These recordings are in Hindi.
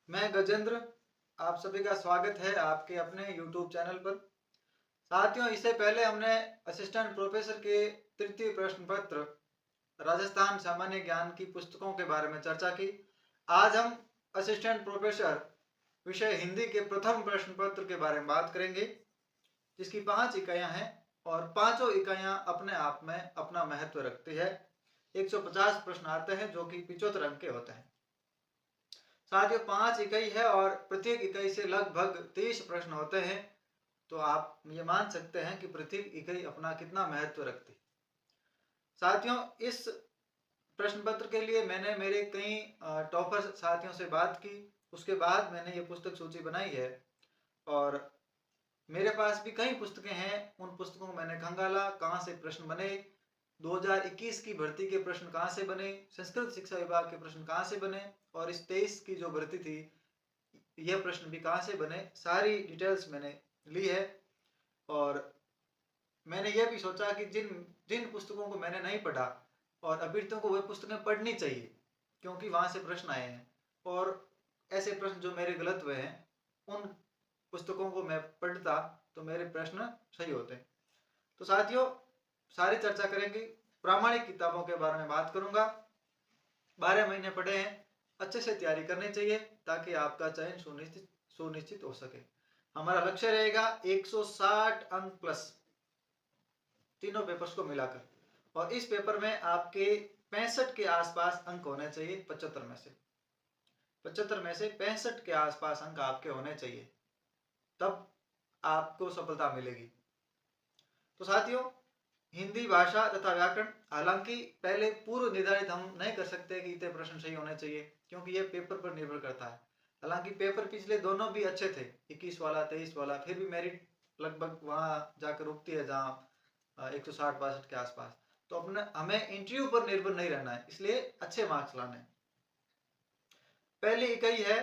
मैं गजेंद्र, आप सभी का स्वागत है आपके अपने YouTube चैनल पर। साथियों, इससे पहले हमने असिस्टेंट प्रोफेसर के तृतीय प्रश्न पत्र राजस्थान सामान्य ज्ञान की पुस्तकों के बारे में चर्चा की। आज हम असिस्टेंट प्रोफेसर विषय हिंदी के प्रथम प्रश्न पत्र के बारे में बात करेंगे, जिसकी 5 इकाइयां हैं और पांचों इकाइयां अपने आप में अपना महत्व रखती है। 150 प्रश्न आते हैं जो कि 75 अंक के होते हैं। साथ ही 5 इकाई है और प्रत्येक इकाई से लगभग 30 प्रश्न होते हैं, तो आप ये मान सकते हैं कि प्रत्येक इकाई अपना कितना महत्व रखती है। साथियों, इस प्रश्न पत्र के लिए मैंने मेरे कई टॉपर साथियों से बात की, उसके बाद मैंने ये पुस्तक सूची बनाई है और मेरे पास भी कई पुस्तकें हैं। उन पुस्तकों को मैंने खंगाला, कहाँ से प्रश्न बने, 2021 की भर्ती के प्रश्न कहाँ से बने, संस्कृत शिक्षा विभाग के प्रश्न कहाँ से बने और इस 23 की जो भर्ती थी यह प्रश्न भी कहाँ से बने, सारी डिटेल्स मैंने ली है। और मैंने यह भी सोचा कि जिन पुस्तकों को मैंने नहीं पढ़ा और अभ्यर्थियों को वह पुस्तकें पढ़नी चाहिए, क्योंकि वहाँ से प्रश्न आए हैं और ऐसे प्रश्न जो मेरे गलत हुए हैं उन पुस्तकों को मैं पढ़ता तो मेरे प्रश्न सही होते। तो साथियों, सारी चर्चा करेंगे। प्रामाणिक किताबों के बारे में बात करूंगा। 12 महीने पढ़े हैं, अच्छे से तैयारी करनी चाहिए ताकि आपका चयन सुनिश्चित हो सके। हमारा लक्ष्य रहेगा 160 अंक प्लस तीनों पेपर्स को मिलाकर, और इस पेपर में आपके 65 के आसपास अंक होने चाहिए। 75 में से 65 के आसपास अंक आपके होने चाहिए, तब आपको सफलता मिलेगी। तो साथियों, हिंदी भाषा तथा व्याकरण, हालांकि पहले पूर्व निर्धारित हम नहीं कर सकते कि इतने प्रश्न सही होने चाहिए, क्योंकि ये पेपर पर निर्भर करता है। हालांकि पेपर पिछले दोनों भी अच्छे थे, 21 वाला 23 वाला, फिर भी मेरिट लगभग वहां जाकर रुकती है जहाँ 160-62 के आसपास। तो अपने हमें इंटरव्यू पर निर्भर नहीं रहना है, इसलिए अच्छे मार्क्स लाने। पहली इकाई है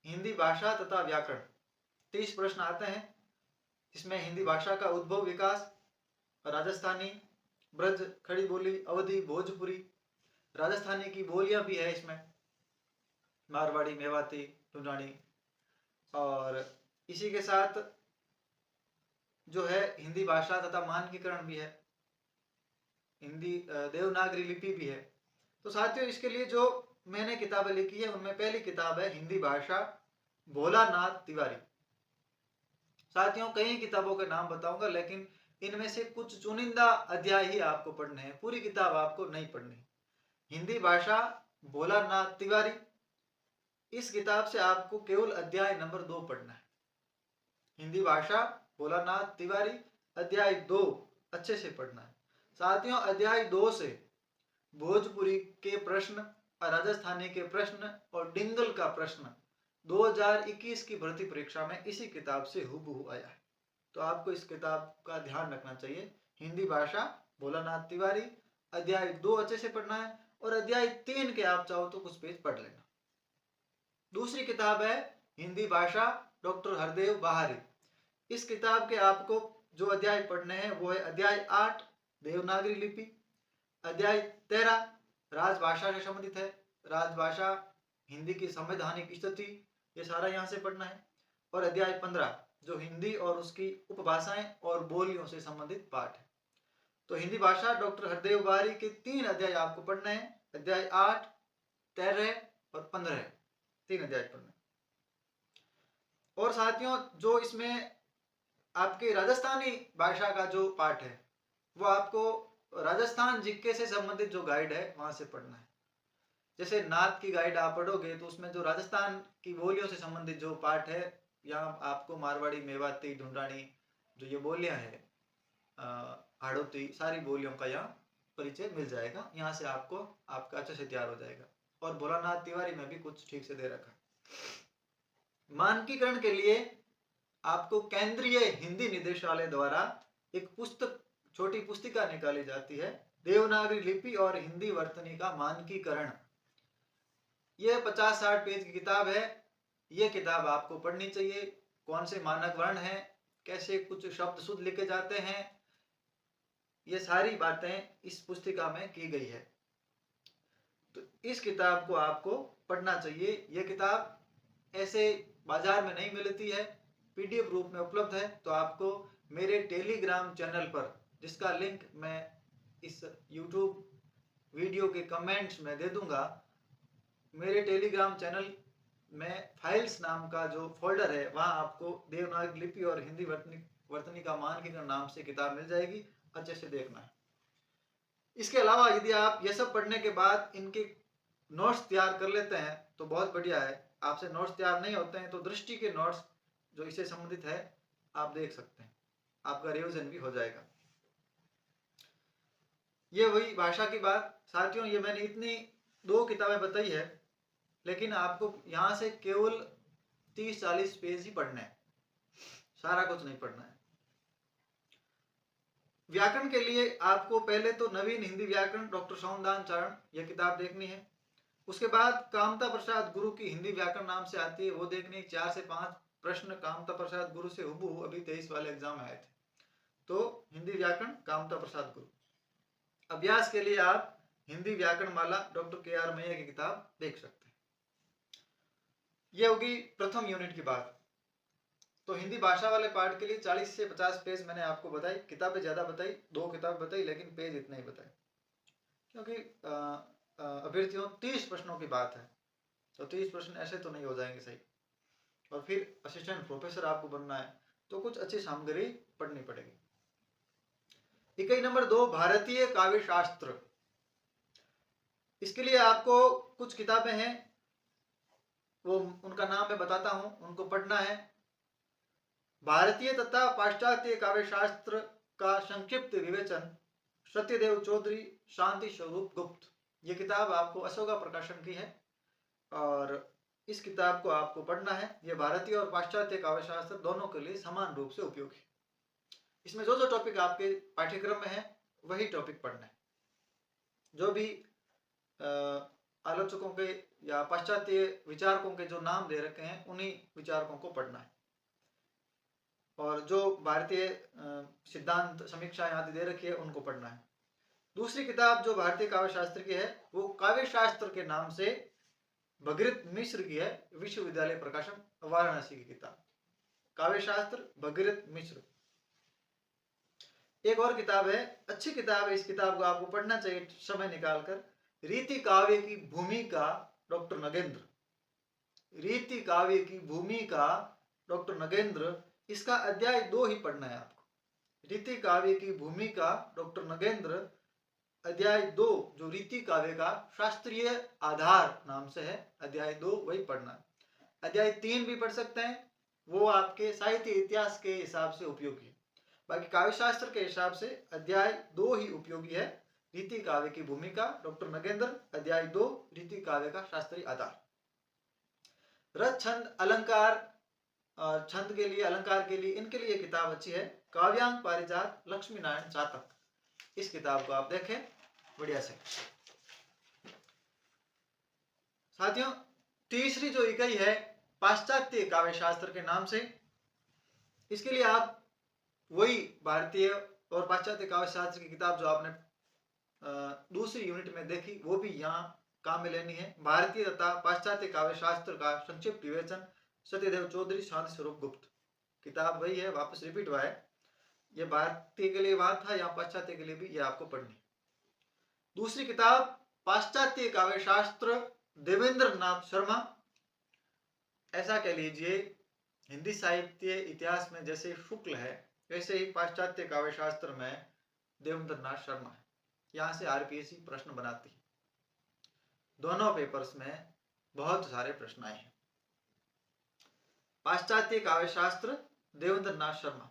हिंदी भाषा तथा व्याकरण। 30 प्रश्न आते हैं, इसमें हिंदी भाषा का उद्भव, विकास, राजस्थानी, ब्रज, खड़ी बोली, अवधी, भोजपुरी, राजस्थानी की बोलियां भी है इसमें, मारवाड़ी, मेवाती, ढूंढानी, और इसी के साथ जो है हिंदी भाषा तथा मानकीकरण भी है, हिंदी देवनागरी लिपि भी है। तो साथियों, इसके लिए जो मैंने किताबें लिखी है उनमें पहली किताब है हिंदी भाषा, भोलानाथ तिवारी। साथियों, कई किताबों के नाम बताऊंगा, लेकिन इनमें से कुछ चुनिंदा अध्याय ही आपको पढ़ने हैं, पूरी किताब आपको नहीं पढ़नी। हिंदी भाषा, भोलानाथ तिवारी, इस किताब से आपको केवल अध्याय नंबर 2 पढ़ना है। हिंदी भाषा, भोलानाथ तिवारी, अध्याय 2 अच्छे से पढ़ना है। साथियों, अध्याय 2 से भोजपुरी के प्रश्न, राजस्थानी के प्रश्न और डिंगल का प्रश्न 2021 की भर्ती परीक्षा में इसी किताब से हूबहू आया है। तो आपको इस किताब का ध्यान रखना चाहिए। हिंदी भाषा, भोलानाथ तिवारी, अध्याय 2 अच्छे से पढ़ना है और अध्याय 3 के आप चाहो तो कुछ पेज पढ़ लेना। दूसरी किताब है हिंदी भाषा, डॉक्टर हरदेव बहारी। इस किताब के आपको जो अध्याय पढ़ने हैं वो है अध्याय 8 देवनागरी लिपि, अध्याय 13 राजभाषा से संबंधित है, राजभाषा, हिंदी की संवैधानिक स्थिति, ये सारा यहाँ से पढ़ना है, और अध्याय 15 जो हिंदी और उसकी उपभाषाएं और बोलियों से संबंधित पाठ है। तो हिंदी भाषा डॉक्टर हरदेव बहारी के 3 अध्याय आपको पढ़ने हैं, अध्याय 8, 13 और 15, 3 अध्याय पढ़ने। और साथियों, जो इसमें आपके राजस्थानी भाषा का जो पाठ है वो आपको राजस्थान जीके से संबंधित जो गाइड है वहां से पढ़ना है। जैसे नाथ की गाइड आप पढ़ोगे तो उसमें जो राजस्थान की बोलियों से संबंधित जो पाठ है, यहाँ आपको मारवाड़ी, मेवाती, ढूंढानी, जो ये बोलियां है, हाड़ौती, सारी बोलियों का यहाँ परिचय मिल जाएगा। यहाँ से आपको आपका अच्छे से तैयार हो जाएगा। और भोलानाथ तिवारी में भी कुछ ठीक से दे रखा है। मानकीकरण के लिए आपको केंद्रीय हिंदी निदेशालय द्वारा एक पुस्तक, छोटी पुस्तिका निकाली जाती है, देवनागरी लिपि और हिंदी वर्तनी का मानकीकरण। यह 50-60 पेज की किताब है। यह किताब आपको पढ़नी चाहिए। कौन से मानक वर्ण हैं, कैसे कुछ शब्द शुद्ध लिखे जाते हैं, ये सारी बातें इस पुस्तिका में की गई है। तो इस किताब को आपको पढ़ना चाहिए। यह किताब ऐसे बाजार में नहीं मिलती है, पीडीएफ रूप में उपलब्ध है, तो आपको मेरे टेलीग्राम चैनल पर, जिसका लिंक मैं इस यूट्यूब वीडियो के कमेंट्स में दे दूंगा, मेरे टेलीग्राम चैनल में फाइल्स नाम का जो फोल्डर है, वहाँ आपको देवनागरी लिपि और हिंदी वर्तनी का मानकीकरण नाम से किताब मिल जाएगी, अच्छे से देखना है। इसके अलावा यदि आप ये सब पढ़ने के बाद इनके नोट्स तैयार कर लेते हैं तो बहुत बढ़िया है। आपसे नोट्स तैयार नहीं होते हैं तो दृष्टि के नोट्स जो इससे संबंधित है आप देख सकते हैं, आपका रिवीजन भी हो जाएगा। ये वही भाषा की बात। साथियों, ये मैंने इतनी 2 किताबें बताई है, लेकिन आपको यहाँ से केवल 30-40 पेज ही पढ़ने हैं, सारा कुछ नहीं पढ़ना है। व्याकरण के लिए आपको पहले तो नवीन हिंदी व्याकरण डॉक्टर सोमदान चारण यह किताब देखनी है। उसके बाद कामता प्रसाद गुरु की हिंदी व्याकरण नाम से आती है, वो देखनी। 4 से 5 प्रश्न कामता प्रसाद गुरु से हुबहू अभी 23 वाले एग्जाम में आए थे। तो हिंदी व्याकरण कामता प्रसाद गुरु। अभ्यास के लिए आप हिंदी व्याकरण माला डॉक्टर के.आर. मैया की किताब देख सकते हैं। यह होगी प्रथम यूनिट की बात। तो हिंदी भाषा वाले पार्ट के लिए 40 से 50 पेज मैंने आपको बताई। किताबें ज्यादा बताई, 2 किताब बताई, लेकिन पेज इतने ही बताए, क्योंकि अभ्यर्थियों 30 प्रश्नों की बात है, तो 30 प्रश्न ऐसे तो नहीं हो जाएंगे सही। और फिर असिस्टेंट प्रोफेसर आपको बनना है तो कुछ अच्छी सामग्री पढ़नी पड़ेगी। इकाई नंबर 2, भारतीय काव्य शास्त्र। इसके लिए आपको कुछ किताबें हैं, वो उनका नाम मैं बताता हूं, उनको पढ़ना है। भारतीय तथा पाश्चात्य काव्य शास्त्र का संक्षिप्त विवेचन, सत्यदेव चौधरी, शांति स्वरूप गुप्त। ये किताब आपको अशोका प्रकाशन की है और इस किताब को आपको पढ़ना है। ये भारतीय और पाश्चात्य काव्य शास्त्र दोनों के लिए समान रूप से उपयोगी। इसमें जो जो टॉपिक आपके पाठ्यक्रम में है वही टॉपिक पढ़ना है। जो भी आलोचकों के या पाश्चात्य विचारकों के जो नाम दे रखे हैं उन्हीं विचारकों को पढ़ना है। और जो भारतीय सिद्धांत समीक्षा आदि दे रखी है उनको पढ़ना है। दूसरी किताब जो भारतीय काव्य शास्त्र की है वो काव्य शास्त्र के नाम से भगीरथ मिश्र की है, विश्वविद्यालय प्रकाशन वाराणसी की किताब, काव्य शास्त्र भगीरथ मिश्र। एक और किताब है, अच्छी किताब है, इस किताब को आपको पढ़ना चाहिए समय निकालकर, रीति काव्य की भूमिका डॉक्टर नगेंद्र। रीति काव्य की भूमिका डॉक्टर नगेंद्र, इसका अध्याय 2 ही पढ़ना है आपको। रीति काव्य की भूमिका डॉक्टर नगेंद्र, अध्याय 2 जो रीति काव्य का शास्त्रीय आधार नाम से है, अध्याय 2 वही पढ़ना है। अध्याय 3 भी पढ़ सकते हैं, वो आपके साहित्य इतिहास के हिसाब से उपयोगी है। बाकी काव्य शास्त्र के हिसाब से अध्याय 2 ही उपयोगी है। रीति काव्य की भूमिका डॉक्टर नगेंद्र, अध्याय 2 रीति काव्य का शास्त्रीय आधार। रस छंद अलंकार और छंद के लिए, अलंकार के लिए, इनके लिए किताब अच्छी है, काव्यांग पारिजात लक्ष्मी नारायण चातक। इस किताब को आप देखें बढ़िया से। साथियों, तीसरी जो इकाई है पाश्चात्य काव्य शास्त्र के नाम से, इसके लिए आप वही भारतीय और पाश्चात्य काव्य शास्त्र की किताब जो आपने दूसरी यूनिट में देखी वो भी यहाँ काम में लेनी है। भारतीय तथा पाश्चात्य काव्य शास्त्र का संक्षिप्त विवेचन, सत्यदेव चौधरी, शांति स्वरूप गुप्त। किताब वही है, वापस रिपीट हुआ है। ये भारतीय के लिए वहां था, यहाँ पाश्चात्य के लिए भी ये आपको पढ़नी। दूसरी किताब पाश्चात्य काव्य शास्त्र देवेंद्र नाथ शर्मा। ऐसा कह लीजिए हिंदी साहित्य इतिहास में जैसे शुक्ल है वैसे ही पाश्चात्य काव्य शास्त्र में देवेंद्र नाथ शर्मा है। यहाँ से आरपीएससी प्रश्न बनाती है, दोनों पेपर्स में बहुत सारे प्रश्न आए हैं। पाश्चात्य काव्य शास्त्र देवेंद्र नाथ शर्मा,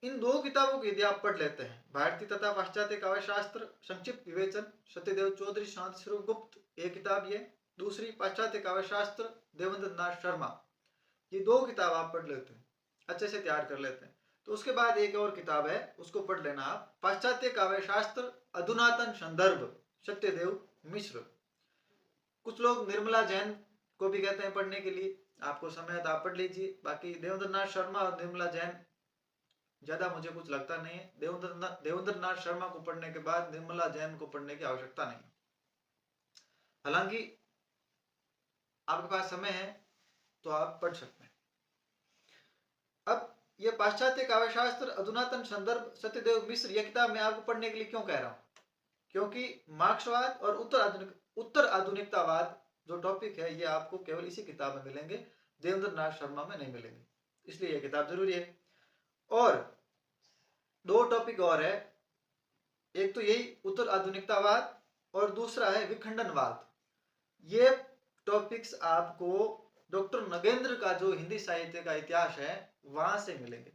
इन 2 किताबों को यदि आप पढ़ लेते हैं, भारतीय तथा पाश्चात्य काव्य शास्त्र संक्षिप्त विवेचन, सत्यदेव चौधरी, शांति स्वरूप गुप्त, एक किताब ये। दूसरी पाश्चात्य काव्य शास्त्र देवेंद्र नाथ शर्मा, ये 2 किताब आप पढ़ लेते हैं, अच्छे से तैयार कर लेते हैं, तो उसके बाद एक और किताब है उसको पढ़ लेना आप, पाश्चात्य काव्य शास्त्र अधुनातन संदर्भ, सत्यदेव मिश्र। कुछ लोग निर्मला जैन को भी कहते हैं पढ़ने के लिए, आपको समय तो आप पढ़ लीजिए। बाकी देवेंद्र नाथ शर्मा और निर्मला जैन ज्यादा मुझे कुछ लगता नहीं है। देवेंद्र नाथ शर्मा को पढ़ने के बाद निर्मला जैन को पढ़ने की आवश्यकता नहीं। हालांकि आपके पास समय है तो आप पढ़ सकते हैं। अब ये पाश्चात्य काव्यशास्त्र अधुनातन संदर्भ सत्यदेव मिश्र, यह किताब मैं आपको पढ़ने के लिए क्यों कह रहा हूँ, क्योंकि मार्क्सवाद और उत्तर आधुनिकतावाद जो टॉपिक है ये आपको केवल इसी किताब में मिलेंगे, देवेंद्र नाथ शर्मा में नहीं मिलेंगे, इसलिए यह किताब जरूरी है। और दो टॉपिक और है, एक तो यही उत्तर आधुनिकतावाद और दूसरा है विखंडनवाद। ये टॉपिक्स आपको डॉक्टर नगेंद्र का जो हिंदी साहित्य का इतिहास है वहां से मिलेंगे।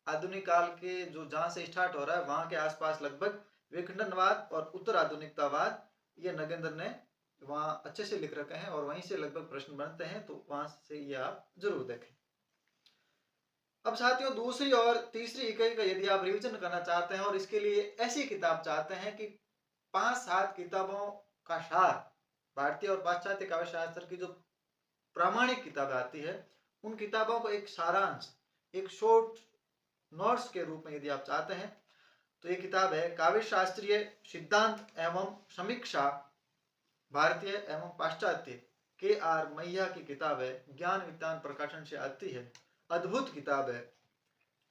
आधुनिक काल के जो जहां से स्टार्ट हो रहा है वहां के आसपास लगभग विखंडनवाद और उत्तर आधुनिकतावाद ये नगेंद्र ने वहां अच्छे से लिख रखे हैं और वहीं से लगभग प्रश्न बनते हैं, तो वहां से ये आप जरूर देखें। अब साथियों, दूसरी और तीसरी इकाई का यदि आप रिवीजन करना चाहते हैं और इसके लिए ऐसी किताब चाहते हैं कि 5-7 किताबों का सार, भारतीय और पाश्चात्य काव्यशास्त्र की जो प्रामाणिक किताबें आती है उन किताबों को एक सारांश, एक शॉर्ट नोट्स के रूप में यदि आप चाहते हैं तो ये किताब है काव्य शास्त्रीय सिद्धांत एवं समीक्षा भारतीय एवं पाश्चात्य, KR मैया की किताब है, ज्ञान विज्ञान प्रकाशन से आती है, अद्भुत किताब है।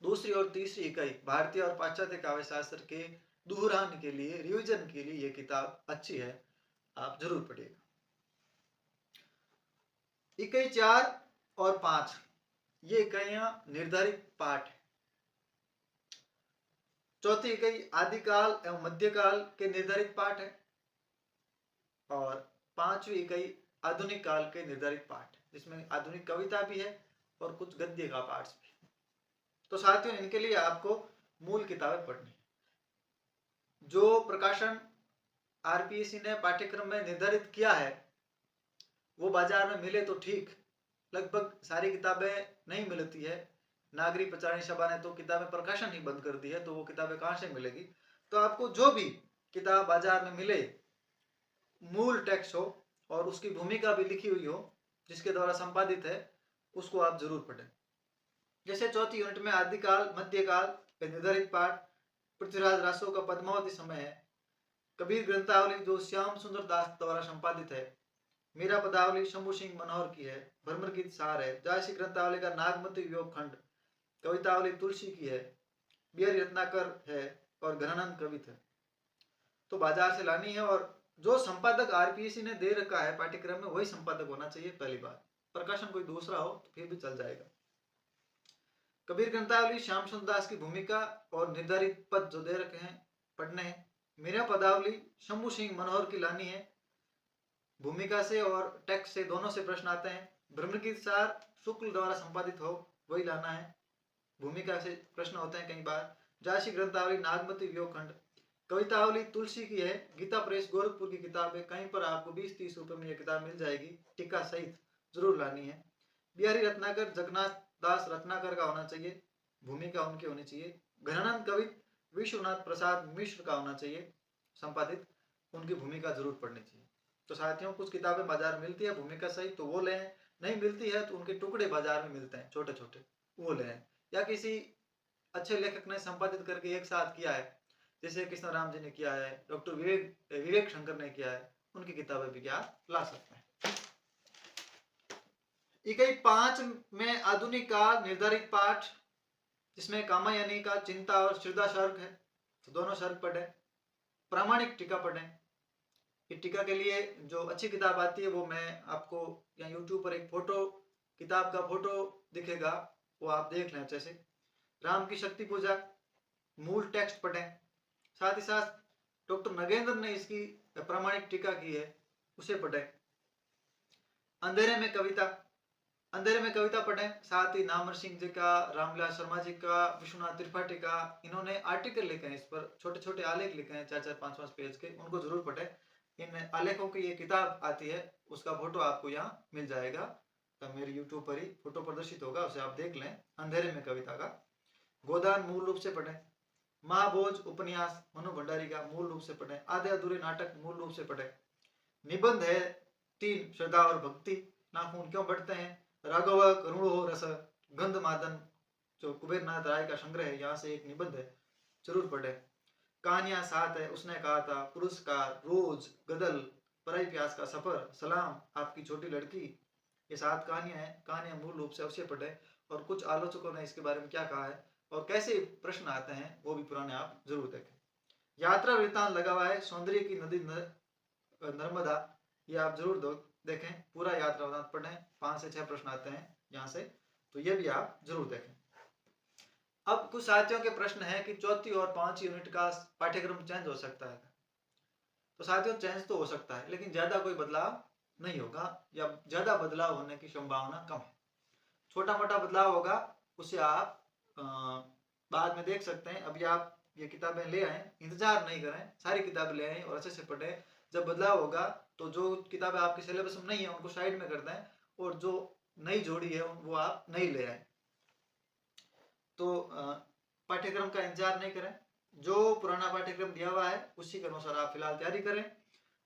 दूसरी और तीसरी इकाई भारतीय और पाश्चात्य काव्य शास्त्र के दोहराने के लिए, रिवीजन के लिए ये किताब अच्छी है, आप जरूर पढ़िएगा। इकाई 4 और 5 ये इकाइयां निर्धारित पाठ है। चौथी इकाई आदिकाल एवं मध्यकाल के निर्धारित पाठ है और 5वीं इकाई आधुनिक काल के निर्धारित पाठ है, जिसमें आधुनिक कविता भी है और कुछ गद्य का पाठ भी। तो साथियों, इनके लिए आपको मूल किताबें पढ़नी है। जो प्रकाशन RPSC ने पाठ्यक्रम में निर्धारित किया है वो बाजार में मिले तो ठीक, लगभग सारी किताबें नहीं मिलती है। नागरिक प्रचारणी सभा ने तो किताबें प्रकाशन ही बंद कर दी है, तो वो किताबें कहाँ से मिलेगी। तो आपको जो भी किताब बाजार में मिले, मूल टेक्स्ट हो और उसकी भूमिका भी लिखी हुई हो, जिसके द्वारा संपादित है, उसको आप जरूर पढ़ें। जैसे चौथी यूनिट में आदिकाल मध्यकाल के निर्धारित पाठ पृथ्वीराज रासो का पद्मावती समय है, कबीर ग्रंथावली जो श्याम सुंदर दास द्वारा संपादित है, मीरा पदावली शंभू सिंह मनोहर की है, भ्रमर गीत सार है, जायसी ग्रंथावली का नागमती वियोग खंड, कवितावली तुलसी की है, बिहारी रत्नाकर है और घनानंद कवित है। तो बाजार से लानी है और जो संपादक RPSC ने दे रखा है पाठ्यक्रम में वही संपादक होना चाहिए। पहली बात, प्रकाशन कोई दूसरा हो तो फिर भी चल जाएगा। कबीर ग्रंथावली श्याम सुंदर दास की भूमिका और निर्धारित पद जो दे रखे हैं पढ़ने हैं। मीरा पदावली शंभू सिंह मनोहर की लानी है, भूमिका से और टेक्स्ट से दोनों से प्रश्न आते हैं। भ्रमर गीत सार शुक्ल द्वारा संपादित हो वही लाना है, भूमिका से प्रश्न होते हैं कई बार। जायसी ग्रंथावली नागमती वियोग खंड, कवितावली तुलसी की है, गीता प्रेस गोरखपुर की किताब है, कहीं पर आपको 20-30 रुपए में यह किताब मिल जाएगी, टीका सहित जरूर लानी है। बिहारी रत्नाकर जगन्नाथ दास रत्नाकर का होना चाहिए, भूमिका उनकी होनी चाहिए। घनानंद कवित विश्वनाथ प्रसाद मिश्र का होना चाहिए संपादित, उनकी भूमिका जरूर पढ़नी चाहिए। तो साथियों, कुछ किताबें बाजार में मिलती है भूमिका सहित तो वो लें, नहीं मिलती है तो उनके टुकड़े बाजार में मिलते हैं छोटे छोटे, वो लें, या किसी अच्छे लेखक ने संपादित करके एक साथ किया है, जैसे कृष्ण राम जी ने किया है, डॉक्टर विवेक शंकर ने किया है, उनकी किताबें भी क्या ला सकते हैं। इकाई 5 में आधुनिक काल निर्धारित पाठ, जिसमें कामायनी का चिंता और श्रद्धा सर्ग है, तो दोनों सर्ग पढ़े। प्रामाणिक टीका पढ़ें। इस टीका के लिए जो अच्छी किताब आती है वो मैं आपको या YouTube पर एक फोटो, किताब का फोटो दिखेगा, वो आप देख लें अच्छे से। राम की शक्ति पूजा, मूल टेक्स्ट पढ़ें। साथ ही साथ डॉक्टर नगेंद्र ने इसकी प्रामाणिक टीका की है, उसे पढ़ें। अंधेरे में कविता, अंधेरे में कविता पढ़ें। साथ ही नामर सिंह जी का, रामविलास शर्मा जी का, विश्वनाथ त्रिपाठी का, इन्होंने आर्टिकल लिखे हैं इस पर, छोटे छोटे आलेख लिखे हैं 4-4, 5-5 पेज के, उनको जरूर पढ़ें। इन आलेखों की ये किताब आती है, उसका फोटो आपको यहाँ मिल जाएगा, तो मेरे YouTube पर ही फोटो प्रदर्शित होगा, उसे आप देख लें। अंधेरे में कविता का। गोदान मूल रूप से पढ़ें। महाभोज उपन्यास मनु भंडारी का मूल रूप से पढ़ें। आधे अधूरे नाटक मूल रूप से पढ़ें। निबंध है 3 श्रद्धा और भक्ति, नाखून क्यों बढ़ते हैं, राघव करुणो रस, गंध मादन जो कुबेरनाथ राय का संग्रह है, यहाँ से एक निबंध है, जरूर पढ़े। कहानियां 7 है, उसने कहा था, पुरस्कार, रोज, गदल, पराई प्यास का सफर, सलाम, आपकी छोटी लड़की, ये 7 कहानियां हैं। कहानियां मूल रूप से अवश्य पढ़ें और कुछ आलोचकों ने इसके बारे में क्या कहा है और कैसे प्रश्न आते हैं वो भी पुराने आप जरूर देखें। यात्रा वृत्तांत लगा हुआ है, सौंदर्य की नदी नर्मदा, ये आप जरूर देखें, पूरा यात्रा वृत्तांत पढ़ें, 5 से 6 प्रश्न आते हैं यहाँ से, तो ये भी आप जरूर देखें। अब कुछ साथियों के प्रश्न है कि चौथी और 5वीं यूनिट का पाठ्यक्रम चेंज हो सकता है। तो साथियों चेंज तो हो सकता है, लेकिन ज्यादा कोई बदलाव नहीं होगा या ज्यादा बदलाव होने की संभावना कम है। छोटा मोटा बदलाव होगा, उसे आप बाद में देख सकते हैं। अभी आप ये किताबें ले आए, इंतजार नहीं करें, सारी किताबें ले आए और अच्छे से पढ़ें। जब बदलाव होगा तो जो किताबें आपके सिलेबस में नहीं है उनको साइड में कर दें और जो नई जोड़ी है वो आप नहीं ले आए। तो पाठ्यक्रम का इंतजार नहीं करें, जो पुराना पाठ्यक्रम दिया हुआ है उसी के अनुसार आप फिलहाल तैयारी करें।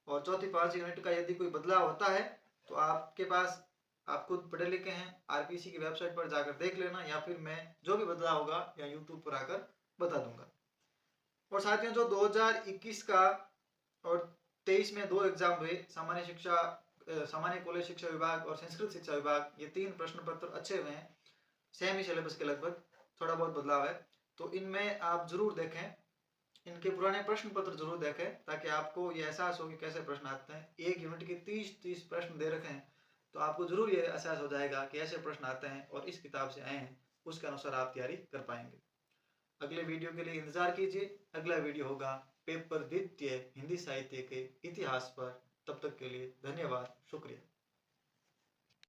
और चौथी 5वीं यूनिट का यदि कोई बदलाव होता है तो आपके पास, आप खुद पढ़े लिखे हैं, आरपीसी की वेबसाइट पर जाकर देख लेना, या फिर मैं जो भी बदलाव होगा या यूट्यूब पर आकर बता दूंगा। और साथियों जो 2021 का और 23 में 2 एग्जाम हुए, सामान्य शिक्षा, सामान्य कॉलेज शिक्षा विभाग और संस्कृत शिक्षा विभाग, ये 3 प्रश्न पत्र अच्छे हुए हैं, सेम ही सिलेबस के लगभग, थोड़ा बहुत बदलाव है। तो इनमें आप जरूर देखें, इनके पुराने प्रश्न पत्र जरूर देखें, ताकि आपको ये एहसास हो कि कैसे प्रश्न आते हैं। एक यूनिट के 30 प्रश्न दे रखे हैं, तो आपको जरूर ये एहसास हो जाएगा कि ऐसे प्रश्न आते हैं और इस किताब से आए हैं, उसके अनुसार आप तैयारी कर पाएंगे। अगले वीडियो के लिए इंतजार कीजिए। अगला वीडियो होगा पेपर द्वितीय हिंदी साहित्य के इतिहास पर। तब तक के लिए धन्यवाद, शुक्रिया।